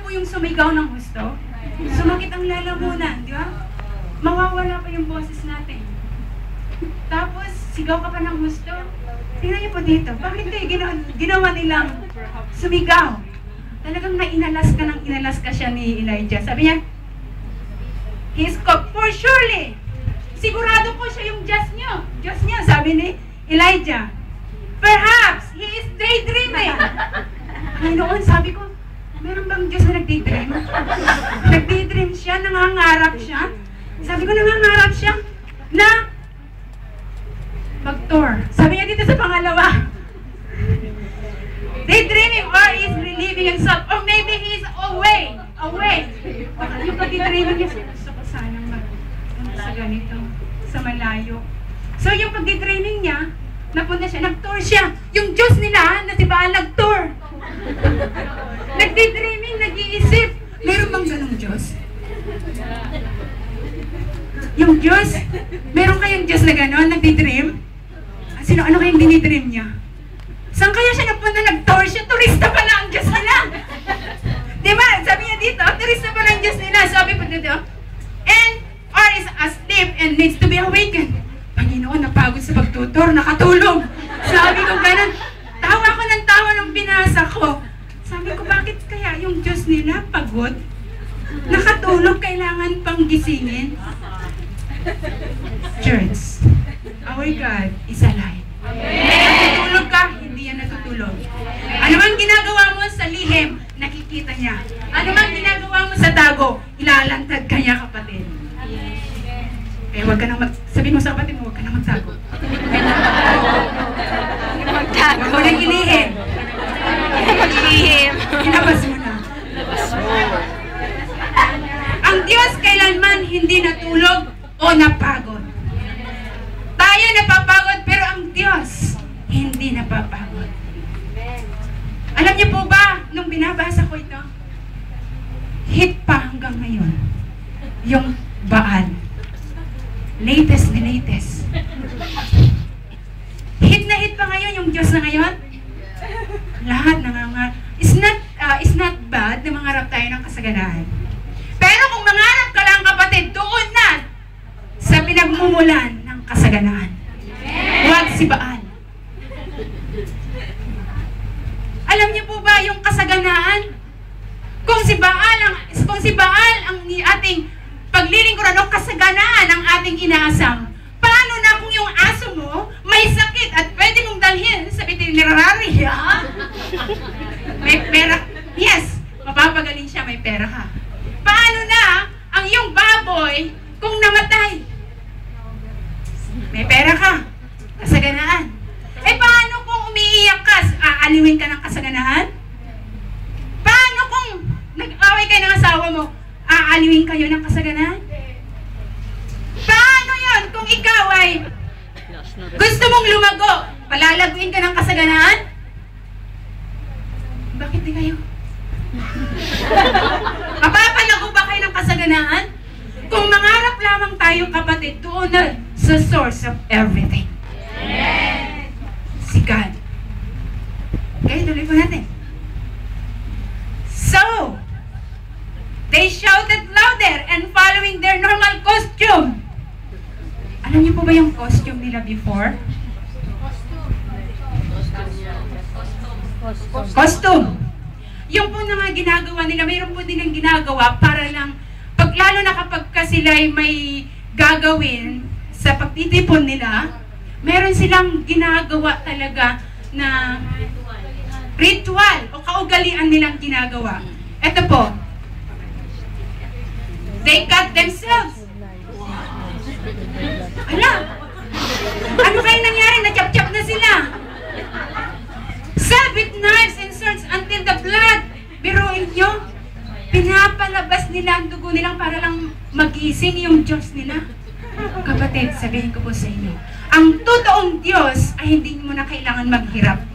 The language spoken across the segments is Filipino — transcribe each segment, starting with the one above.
po yung sumigaw ng husto? Sumakit ang lalamunan, di ba? Mawawala pa yung boses natin. Tapos, sigaw ka pa ng husto. Tingnan niyo po dito. Bakit kayo ginawa nilang sumigaw? Talagang inalas ka siya ni Elijah. Sabi niya, he is cooked for surely. Sigurado po siya yung Diyos niyo, sabi ni Elijah. Perhaps, he is daydreaming. Noon, sabi ko, meron bang Diyos na nagdaydream? Nagdaydream siya, nangangarap siya. Sabi ko, nangangarap siya na mag-tour. Sabi niya dito sa pangalawa, daydreaming or is relieving himself or maybe he is away. Baka yung pag-daydreaming niya, gusto ko sanang magpunta sa ganito, sa malayo. So yung pag-daydreaming niya, napunta siya, nag-tour siya. Yung Diyos nila, na si Baal, nag-tour. Nag-daydreaming, nag-iisip. Meron bang ganong Diyos? Yung Diyos, meron kayong Diyos na ganon, nag-daydream? Ano kayong dinidream niya? Saan kaya siya napunta? Nag-tour siya? Turista pala ang Diyos nila. Diba? Sabi niya dito, turista pala ang Diyos nila. Sabi po dito, and or is asleep and needs to be awakened. Panginoon, napagod sa pagtutor, nakatulog. Sabi ko ganun. Tawa ko ng tawa nung binasa ko. Sabi ko, bakit kaya yung Diyos nila pagod? Nakatulog, kailangan pang gisingin. Church, our God is alive. Natutulog ka, hindi yan natutulog. Ano man ginagawa mo sa lihim, nakikita niya. Ano man ginagawa mo sa tago, ilalantad ka niya, kapatid. Eh, wag ka nang sabihin mo sa kapatid mo, wag ka nang magtago. Wag mo nang ilihim. Ilabas mo na. Ang Diyos kailanman hindi natulog o napagod. Tayo napapagod, pero ang Diyos hindi napapagod. Alam niyo po ba, nung binabasa ko ito, hit pa hanggang ngayon yung Baal. Latest. Hit na hit pa ngayon yung Diyos na ngayon. Lahat nangangarap. It's not bad na mangarap tayo ng kasaganaan. Pero kung mangarap ka lang, kapatid, doon na sa pinagmumulan ng kasaganaan. Huwag si Baal. Alam niyo po ba yung kasaganaan? Kung si Baal ang ating paglilingkuran o kasaganaan ang ating inaasam, paano na kung yung aso mo may sakit at pwede mong dalhin sa veterinary, ha? May pera. Yes, mapapagaling siya, may pera ka. Paano na ang iyong baboy kung namatay? May pera ka. Kasaganaan. Eh paano kung umiiyak ka? Aaliwin ka ng kasaganaan? Paano kung nag-away kayo ng asawa mo? Aaliwin kayo ng kasaganaan? Paano yon kung ikaw ay gusto mong lumago? Palalaguin ka ng kasaganaan? Bakit di kayo? Mapapalago ba kayo ng kasaganaan? Kung mangarap lamang tayo, kapatid, doon na sa source of everything. Yes. Si God. Okay, tuloy po natin. So, they shouted louder and following their normal costume. Alam niyo po ba yung costume nila before? Costume. Yung po na nga ginagawa nila, mayroon po din ang ginagawa para lang, lalo na kapag sila'y may gagawin sa pagtitipon nila, meron silang ginagawa talaga na ritual o kaugalian nilang ginagawa. Ito po. They cut themselves. Ala! Ano kayo nangyari? Nachap-chap na sila. With knives and swords until the blood. Biruin nyo, pinapalabas nila ang dugo nilang para lang magising yung Diyos nila. Kapatid, sabihin ko po sa inyo, ang totoong Diyos ay hindi mo na kailangan maghirap.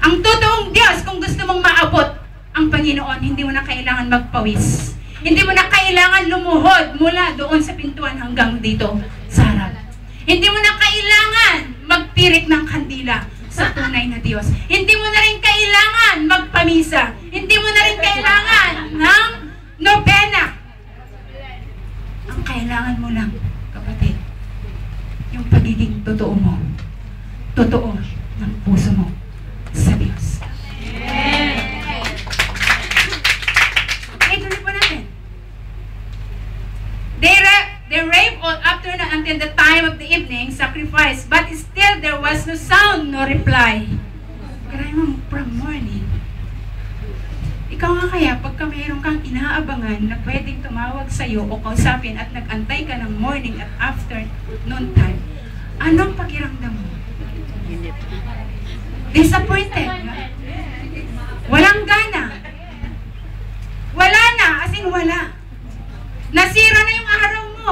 Ang totoong Diyos, kung gusto mong maabot ang Panginoon, hindi mo na kailangan magpawis. Hindi mo na kailangan lumuhod mula doon sa pintuan hanggang dito sa harap. Hindi mo na kailangan magtirik ng kandila sa tunay na Diyos. Hindi mo na rin kailangan magpamisa. Hindi mo na rin kailangan ng sacrifice, but still there was no sound, no reply. Grabe mo, from morning. Ikaw nga kaya, pagka mayroon kang inaabangan na pwedeng tumawag sa'yo o kausapin at nag-antay ka ng morning at afternoon time, anong pakiramdam mo? Disappointed. Walang gana. Wala na, as in wala. Nasira na yung araw mo.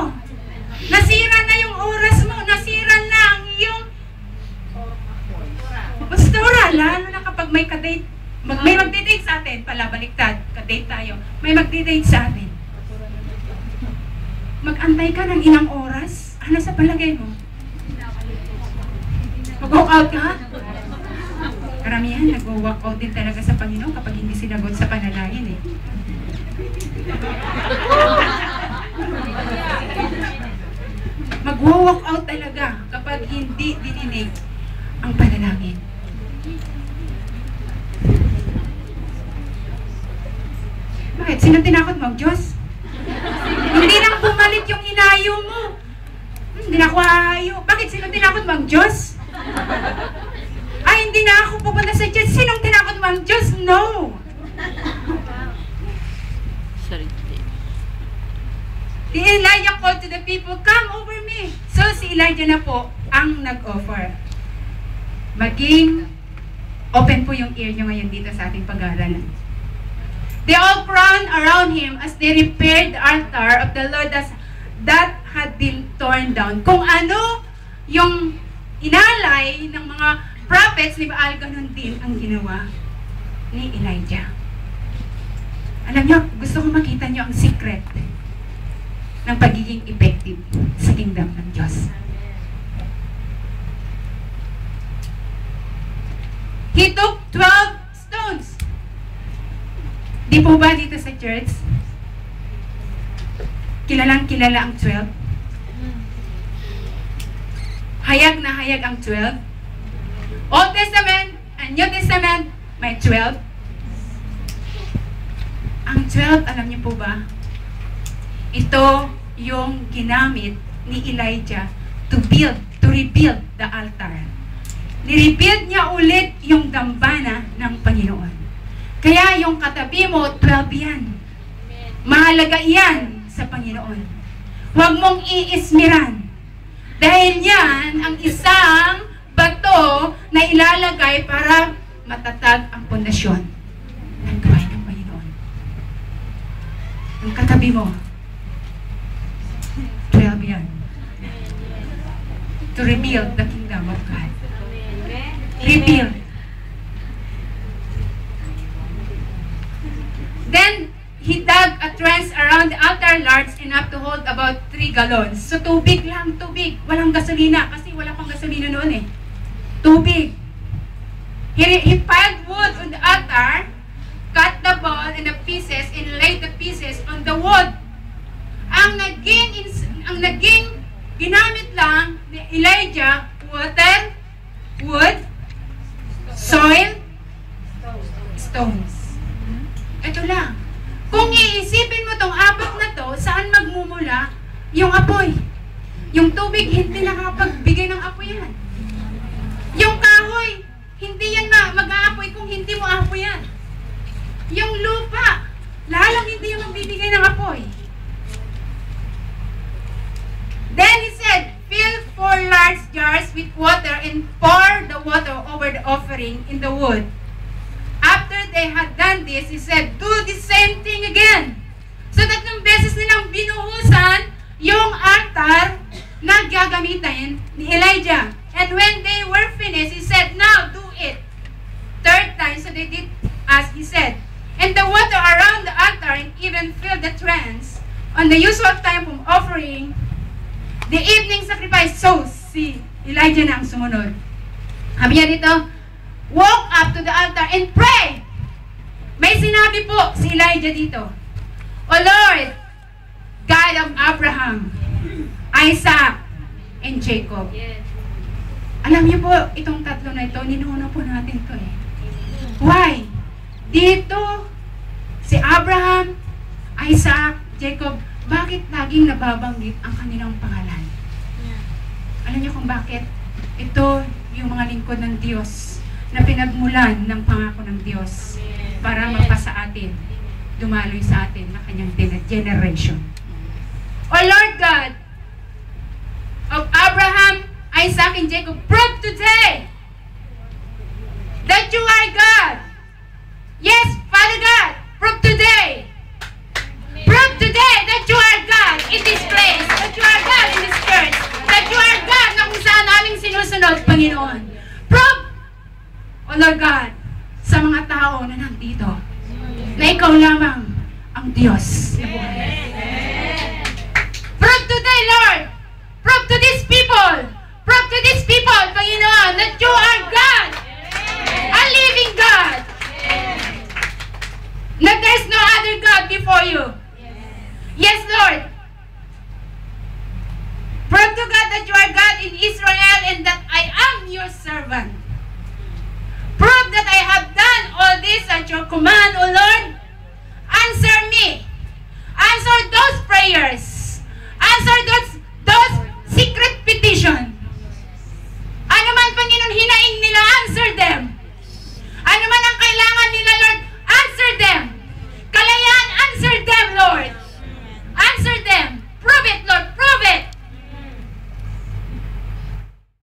Nasira na yung oras mo. Nasira na ang iyong pastora. Lalo na kapag may kadate, may magdi-date sa atin, pala baliktad, kadate tayo, may magdi-date sa atin. Mag-antay ka ng ilang oras? Ano sa palagay mo? Mag-walk out ka? Karamihan, nag-walk out din talaga sa Panginoon kapag hindi sinagot sa panalangin eh. Mag-walk out talaga kapag hindi dininig ang panalangin. Bakit? Sino tinakot mo? Diyos? Hindi nang pumalit yung inayo mo. Hindi na ako aayo. Bakit? Sino tinakot mo? Diyos? Ay, hindi na ako pupunta sa Diyos. Sinong tinakot mo? Diyos? No! The Elijah called to the people, "Come over me." So, si Elijah na po ang nag-offer. Maging open po yung ear nyo ngayon dito sa ating pag-aaralan. They all crowded around him as they repaired the altar of the Lord that had been torn down. Kung ano yung inalay ng mga prophets ni Baal, ganun din ang ginawa ni Elijah. Alam nyo, gusto ko makita nyo ang secret ng pagiging effective sa kingdom ng Diyos. He took 12 stones. Di po ba dito sa church? Kilalang kilala ang 12? Hayag na hayag ang 12? Old Testament and New Testament, may 12. Ang 12, alam niyo po ba? Ito yung ginamit ni Elijah to rebuild the altar. Nirebuild niya ulit yung dambana ng Panginoon. Kaya yung katabi mo, 12 yan. Mahalaga yan sa Panginoon. Huwag mong iismiran. Dahil yan ang isang bato na ilalagay para matatag ang pundasyon ng gawain ng Panginoon. Yung katabi mo, 12 yan. To rebuild the kingdom of God. Rebuild. Then, he dug a trench around the altar large enough to hold about 3 gallons. So, tubig lang, tubig. Walang gasolina kasi wala pang gasolina noon eh. Tubig. He piled wood on the altar, cut the ball into pieces, and laid the pieces on the wood. Ang naging ginamit lang ni Elijah, water, wood, soil, stones. Ito lang. Kung iisipin mo tong apat na to, saan magmumula yung apoy? Yung tubig, hindi nakapagbigay ng apoy yan. Yung kahoy, hindi yan mag-aapoy kung hindi mo apoy yan. Yung lupa, lalong hindi yung magbibigay ng apoy. Then he said, "Fill 4 large jars with water and pour the water over the offering in the wood." After they had done this, he said, "Do the same thing again." So, 3 beses nilang binuhusan yung altar na gagamitin ni Elijah. And when they were finished, he said, "Now do it." 3rd time, so they did as he said. And the water around the altar and even filled the trench on the usual time from offering the evening sacrifice. So, si Elijah na ang sumunod. Sabi niya dito, "Walk up to the altar and pray." May sinabi po si Elijah dito, "O Lord, God of Abraham, Isaac, and Jacob." Alam niyo po, itong 3 na ito, ninuno po natin ito eh. Why? Dito, si Abraham, Isaac, Jacob, bakit laging nababanggit ang kanilang pangalan? Alam niyo kung bakit? Ito yung mga lingkod ng Diyos na pinagmulan ng pangako ng Diyos para magpasa atin, dumaloy sa atin na kanyang generation. O Lord God, of Abraham, Isaac, and Jacob, prove today that you are God. Yes, Father God, prove today. Prove today that you are God in this place, that you are God in this church, that you are God na kung saan aming sinusunod, Panginoon. Prove, O Lord God, sa mga tao na nandito, na ikaw lamang ang Diyos. Prove today, Lord, prove to these people, Panginoon, that you are God, a living God, that there's no other God before you. Yes, Lord. Prove to God that you are God in Israel and that I am your servant. Prove that I have done all this at your command, O Lord. Answer me. Answer those prayers. Answer those secret petitions. Ano man, Panginoon, hinaing nila, answer them.